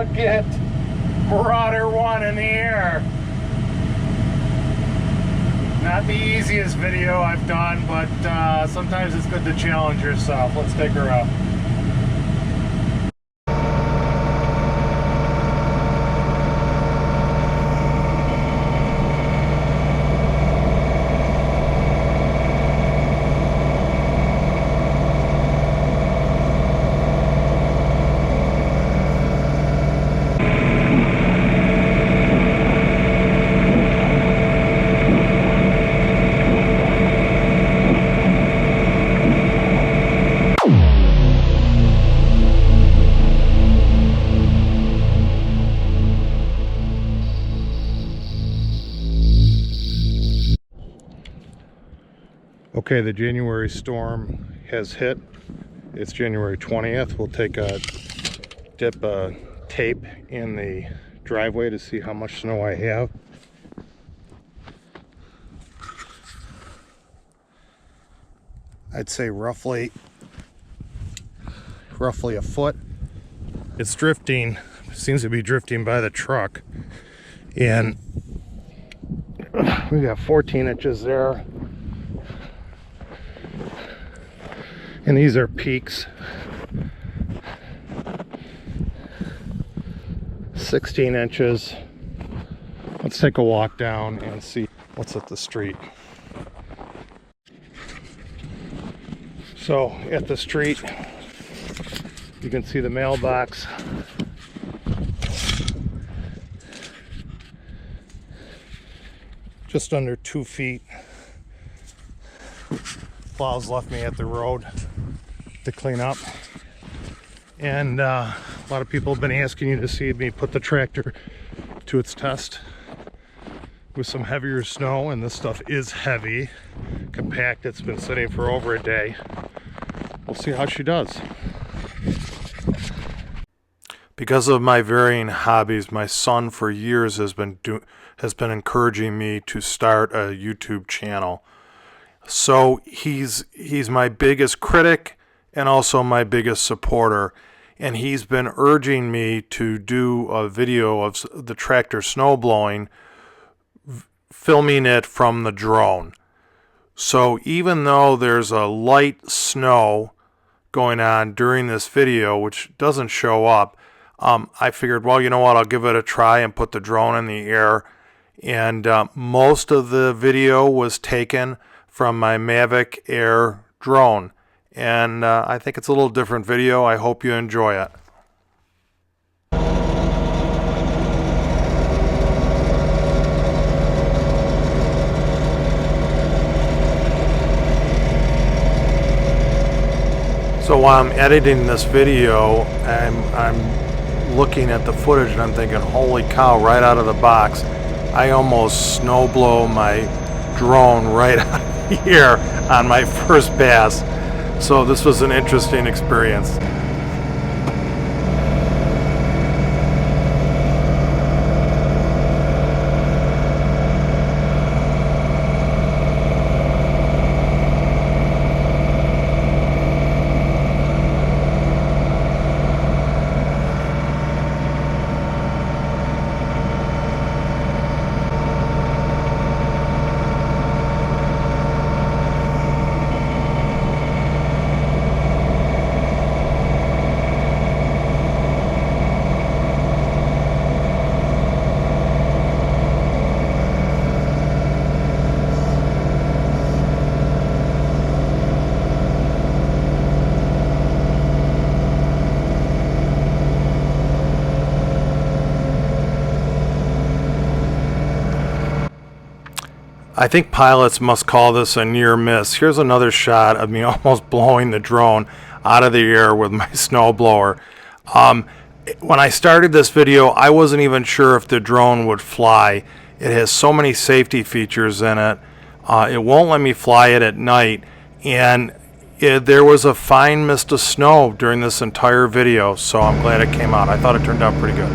Get Marauder 1 in the air. Not the easiest video I've done, but sometimes it's good to challenge yourself. Let's take her up. Okay, the January storm has hit. It's January 20th. We'll take a dip of tape in the driveway to see how much snow I have. I'd say roughly a foot. It's drifting, seems to be drifting by the truck, and we got 14 inches there. And these are peaks. 16 inches. Let's take a walk down and see what's at the street. So at the street, you can see the mailbox. Just under 2 feet. Plows left me at the road to clean up, and a lot of people have been asking you to see me put the tractor to its test with some heavier snow, and this stuff is heavy, compact. It's been sitting for over a day. We'll see how she does. Because of my varying hobbies, my son for years has been encouraging me to start a YouTube channel. So he's my biggest critic and also my biggest supporter, and he's been urging me to do a video of the tractor snow blowing, filming it from the drone. So even though there's a light snow going on during this video, which doesn't show up, I figured, well, you know what, I'll give it a try and put the drone in the air. And most of the video was taken from my Mavic Air drone, and I think it's a little different video. I hope you enjoy it. So while I'm editing this video, I'm looking at the footage and I'm thinking, holy cow, right out of the box, I almost snow blow my drone right out here on my first pass. So this was an interesting experience. I think pilots must call this a near miss. Here's another shot of me almost blowing the drone out of the air with my snowblower. When I started this video, I wasn't even sure if the drone would fly. It has so many safety features in it. It won't let me fly it at night, and there was a fine mist of snow during this entire video, so I'm glad it came out. I thought it turned out pretty good.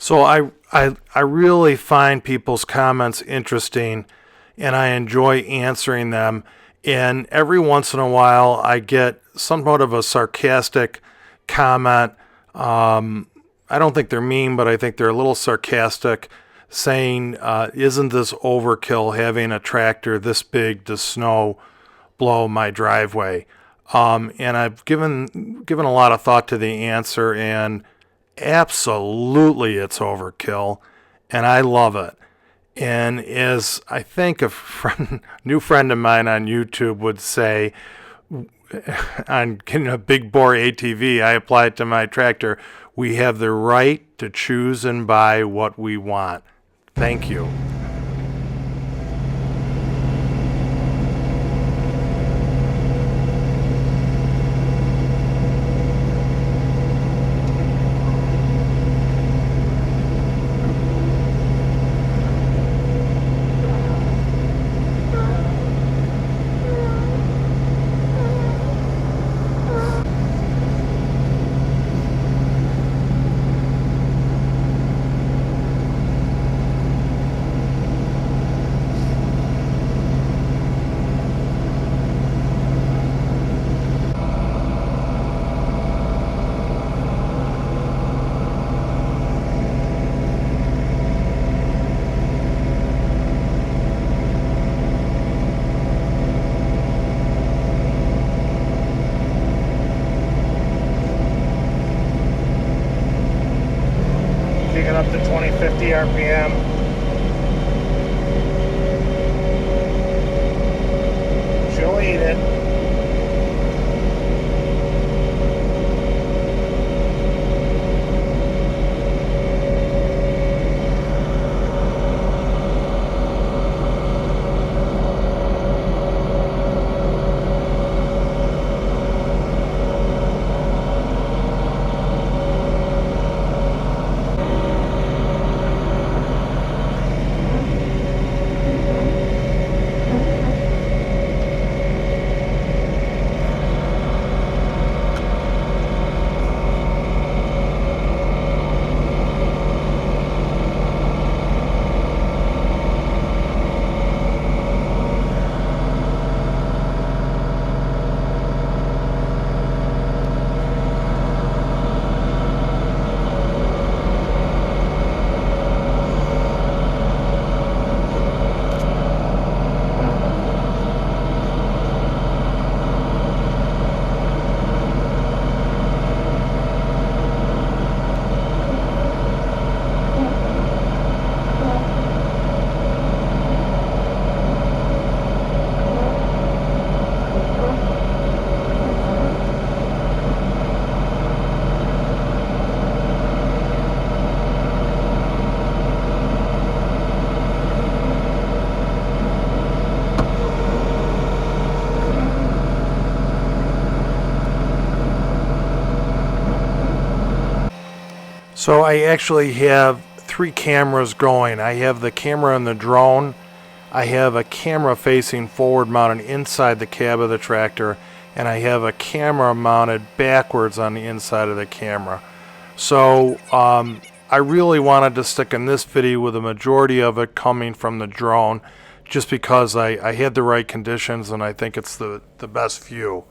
So I really find people's comments interesting, and I enjoy answering them. And every once in a while, I get somewhat of a sarcastic comment. I don't think they're mean, but I think they're a little sarcastic, saying, "Isn't this overkill having a tractor this big to snow blow my driveway?" And I've given a lot of thought to the answer, and absolutely it's overkill, and I love it. And as I think new friend of mine on YouTube would say, on getting a big bore ATV, I apply it to my tractor. We have the right to choose and buy what we want. Thank you. Kicking up to 2050 RPM. She'll eat it. So I actually have 3 cameras going. I have the camera in the drone. I have a camera facing forward mounted inside the cab of the tractor, and I have a camera mounted backwards on the inside of the camera. So I really wanted to stick in this video with the majority of it coming from the drone, just because I had the right conditions and I think it's the best view.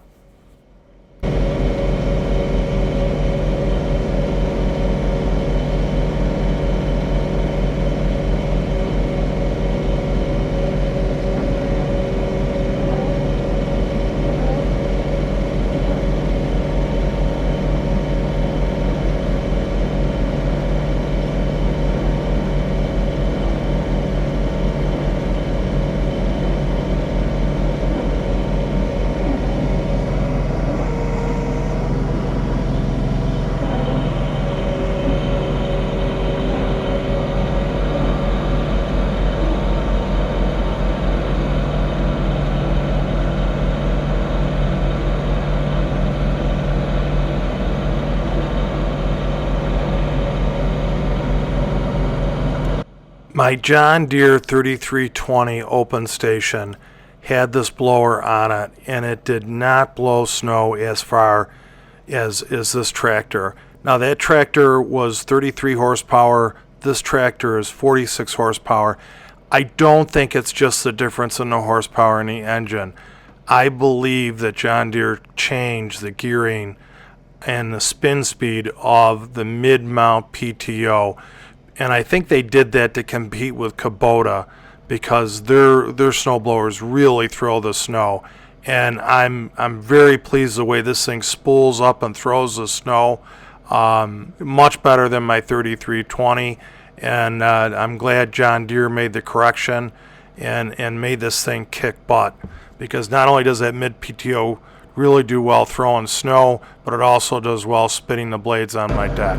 My John Deere 3320 open station had this blower on it, and it did not blow snow as far as this tractor. Now that tractor was 33 horsepower. This tractor is 46 horsepower. I don't think it's just the difference in the horsepower in the engine. I believe that John Deere changed the gearing and the spin speed of the mid-mount PTO. And I think they did that to compete with Kubota because their snowblowers really throw the snow. And I'm very pleased the way this thing spools up and throws the snow. Much better than my 3320. And I'm glad John Deere made the correction and made this thing kick butt. Because not only does that mid PTO really do well throwing snow, but it also does well spinning the blades on my deck.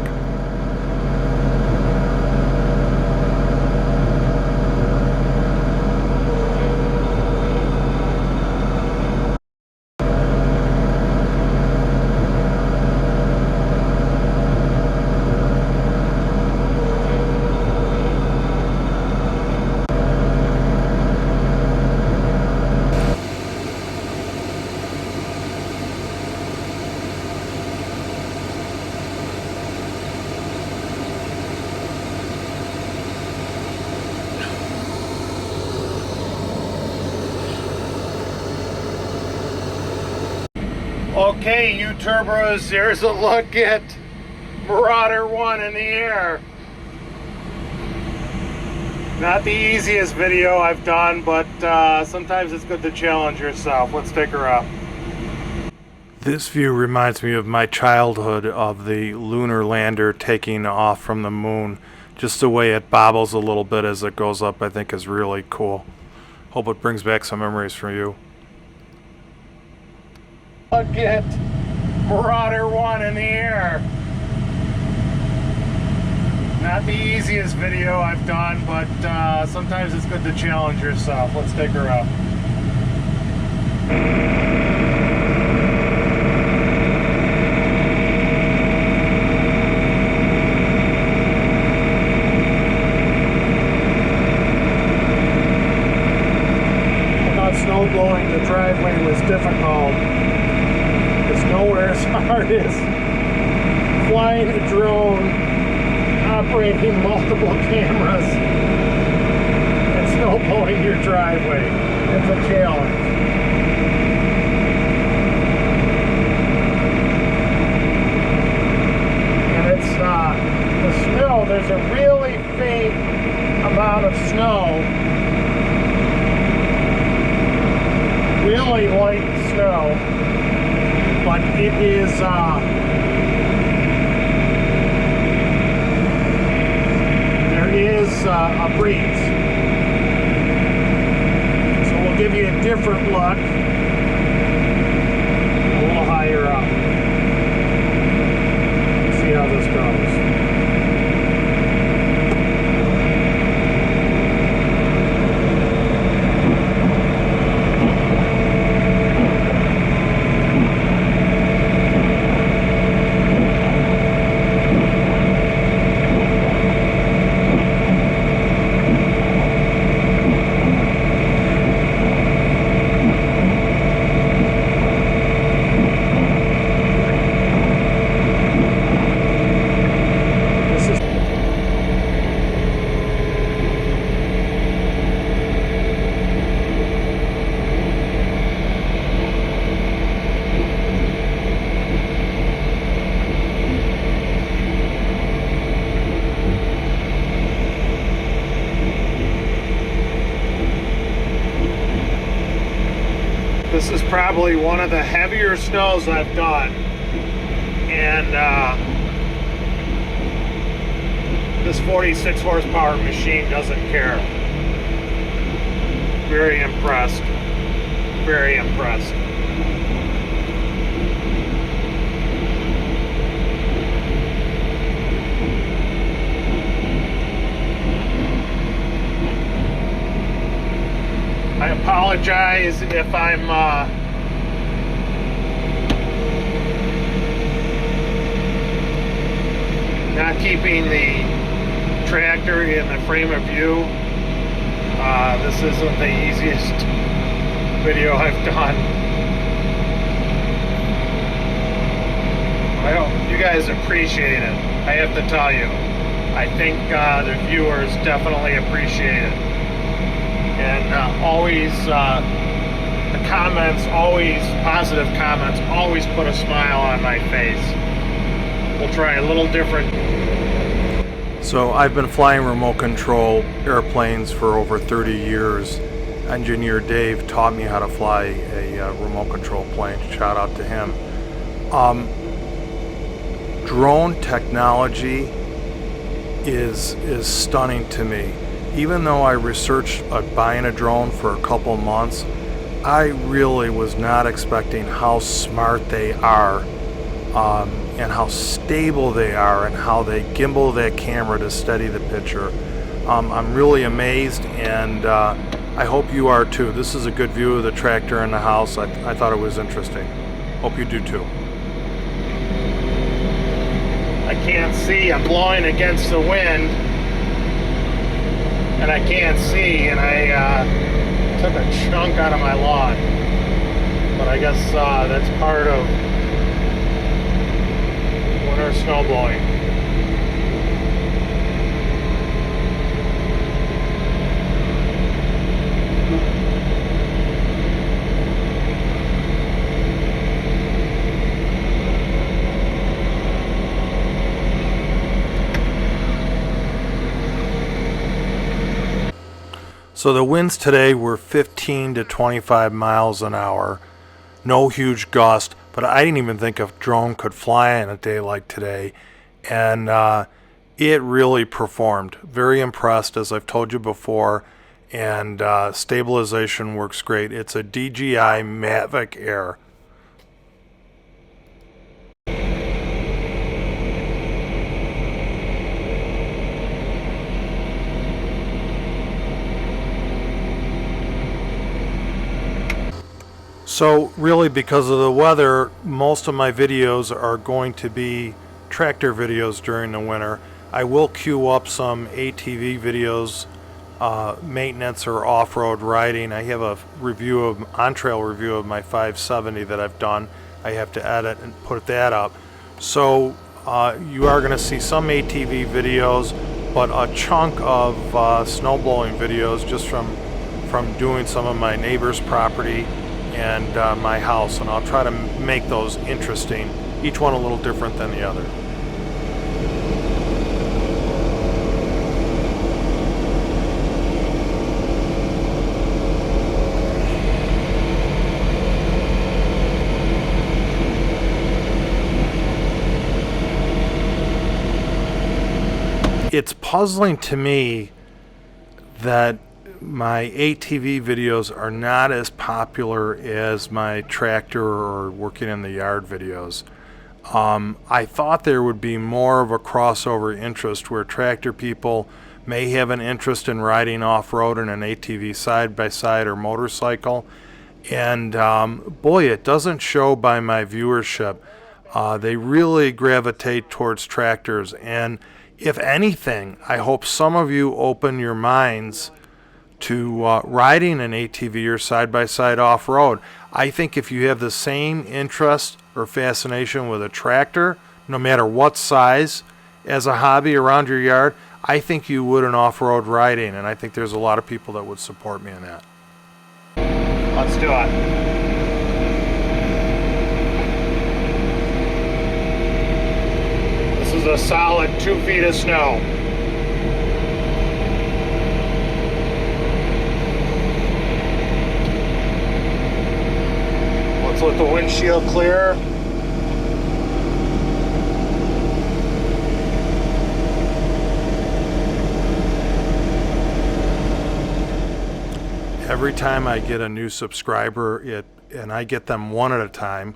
Okay, you turbos, here's a look at Marauder 1 in the air. Not the easiest video I've done, but sometimes it's good to challenge yourself. Let's take her up. This view reminds me of my childhood of the lunar lander taking off from the moon. Just the way it bobbles a little bit as it goes up, I think is really cool. Hope it brings back some memories for you. Look at Marauder 1 in the air. Not the easiest video I've done, but sometimes it's good to challenge yourself. Let's take her up. I thought snow blowing the driveway was difficult. It's nowhere as hard as flying a drone, operating multiple cameras, and snow blowing your driveway. It's a challenge. And it's the snow, there's a really faint amount of snow, really light snow. But it is there is a breeze, so we'll give you a different look a little higher up. See how this goes. This is probably one of the heavier snows I've done, and this 46 horsepower machine doesn't care. Very impressed. Very impressed. I apologize if I'm not keeping the tractor in the frame of view. This isn't the easiest video I've done. I hope you guys appreciate it. I have to tell you, I think the viewers definitely appreciate it. And always, the comments, always positive comments, always put a smile on my face. We'll try a little different. So I've been flying remote control airplanes for over 30 years. Engineer Dave taught me how to fly a remote control plane. Shout out to him. Drone technology is stunning to me. Even though I researched buying a drone for a couple months, I really was not expecting how smart they are, and how stable they are, and how they gimbal that camera to steady the picture. I'm really amazed, and I hope you are too. This is a good view of the tractor in the house. I thought it was interesting. Hope you do too. I can't see. I'm blowing against the wind, and I can't see, and I took a chunk out of my lawn. But I guess that's part of winter snow blowing. So the winds today were 15 to 25 miles an hour. No huge gust, but I didn't even think a drone could fly on a day like today. And it really performed. Very impressed, as I've told you before. And stabilization works great. It's a DJI Mavic Air. So really, because of the weather, most of my videos are going to be tractor videos during the winter. I will queue up some ATV videos, maintenance or off-road riding. I have a review of on-trail review of my 570 that I've done. I have to edit and put that up. So you are going to see some ATV videos, but a chunk of snowblowing videos just from doing some of my neighbor's property and my house, and I'll try to make those interesting, each one a little different than the other. It's puzzling to me that my ATV videos are not as popular as my tractor or working in the yard videos. I thought there would be more of a crossover interest where tractor people may have an interest in riding off-road in an ATV side-by-side or motorcycle. And boy, it doesn't show by my viewership. They really gravitate towards tractors. And if anything, I hope some of you open your minds to riding an ATV or side-by-side off-road. I think if you have the same interest or fascination with a tractor, no matter what size, as a hobby around your yard, I think you would in off-road riding, and I think there's a lot of people that would support me in that. Let's do it. This is a solid 2 feet of snow. Let the windshield clear. Every time I get a new subscriber, and I get them one at a time,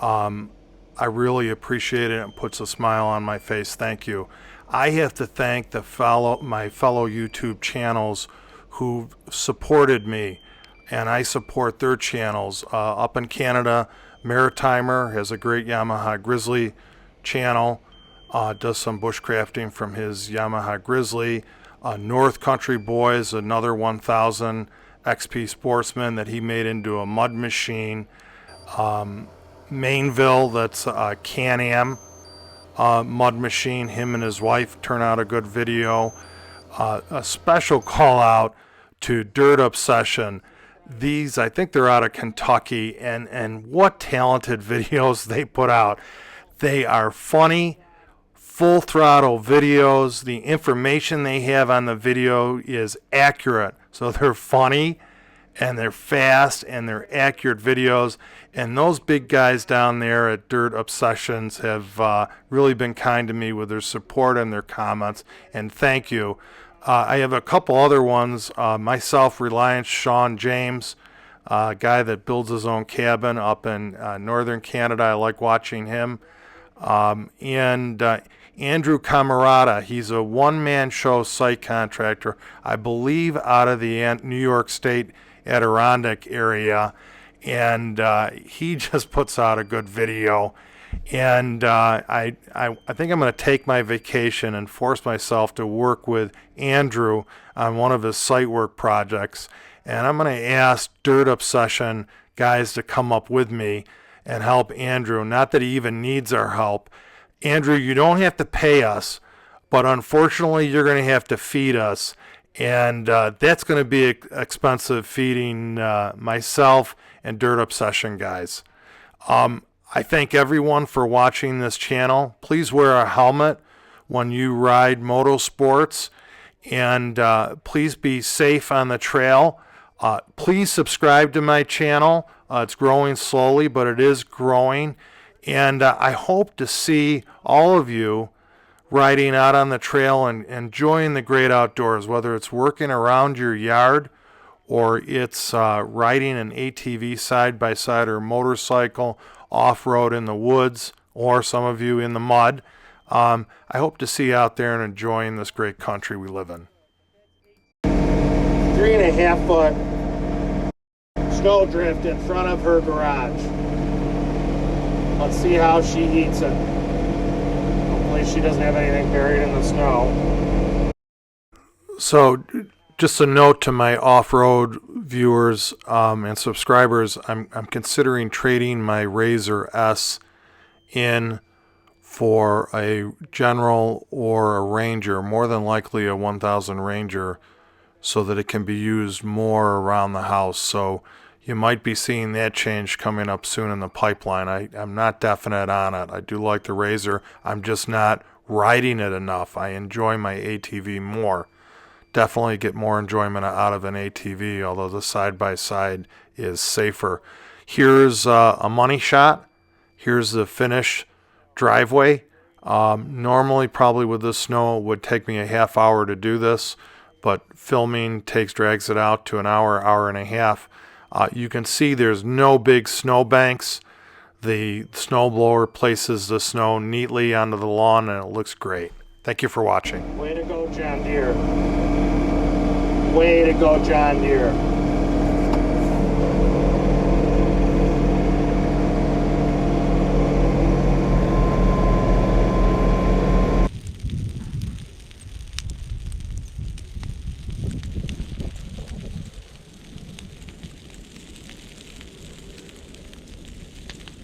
I really appreciate it. It puts a smile on my face. Thank you. I have to thank my fellow YouTube channels who supported me, and I support their channels. Up in Canada, Maritimer has a great Yamaha Grizzly channel, does some bushcrafting from his Yamaha Grizzly. North Country Boys, another 1000 XP Sportsman that he made into a mud machine. Mainville, that's Can-Am, mud machine. Him and his wife turn out a good video. A special call out to Dirt Obsession. These, I think they're out of Kentucky, and what talented videos they put out. They are funny, full throttle videos. The information they have on the video is accurate. So they're funny and they're fast and they're accurate videos. And those big guys down there at Dirt Obsessions have really been kind to me with their support and their comments. And thank you. I have a couple other ones. Myself, Reliance Sean James, a guy that builds his own cabin up in northern Canada. I like watching him. And Andrew Camarada, he's a one-man show site contractor, I believe out of the New York State Adirondack area. And he just puts out a good video. And I think I'm going to take my vacation and force myself to work with Andrew on one of his site work projects. And I'm going to ask Dirt Obsession guys to come up with me and help Andrew. Not that he even needs our help. Andrew, you don't have to pay us, but unfortunately you're going to have to feed us. And that's going to be expensive, feeding myself and Dirt Obsession guys. I thank everyone for watching this channel. Please wear a helmet when you ride motorsports, and please be safe on the trail. Please subscribe to my channel. It's growing slowly, but it is growing. And I hope to see all of you riding out on the trail and enjoying the great outdoors, whether it's working around your yard or it's riding an ATV side by side or motorcycle off-road in the woods, or some of you in the mud. I hope to see you out there and enjoying this great country we live in. 3.5 foot snow drift in front of her garage. Let's see how she eats it. Hopefully she doesn't have anything buried in the snow. So just a note to my off-road viewers and subscribers, I'm considering trading my Razor S in for a General or a Ranger, more than likely a 1000 Ranger, so that it can be used more around the house. So you might be seeing that change coming up soon in the pipeline. I'm not definite on it. I do like the Razor. I'm just not riding it enough. I enjoy my ATV more. Definitely get more enjoyment out of an ATV, although the side-by-side is safer. Here's a money shot. Here's the finished driveway. Normally, probably with this snow, it would take me a half hour to do this, but filming drags it out to an hour, hour and a half. You can see there's no big snow banks. The snowblower places the snow neatly onto the lawn, and it looks great. Thank you for watching. Way to go, John Deere. Way to go, John Deere.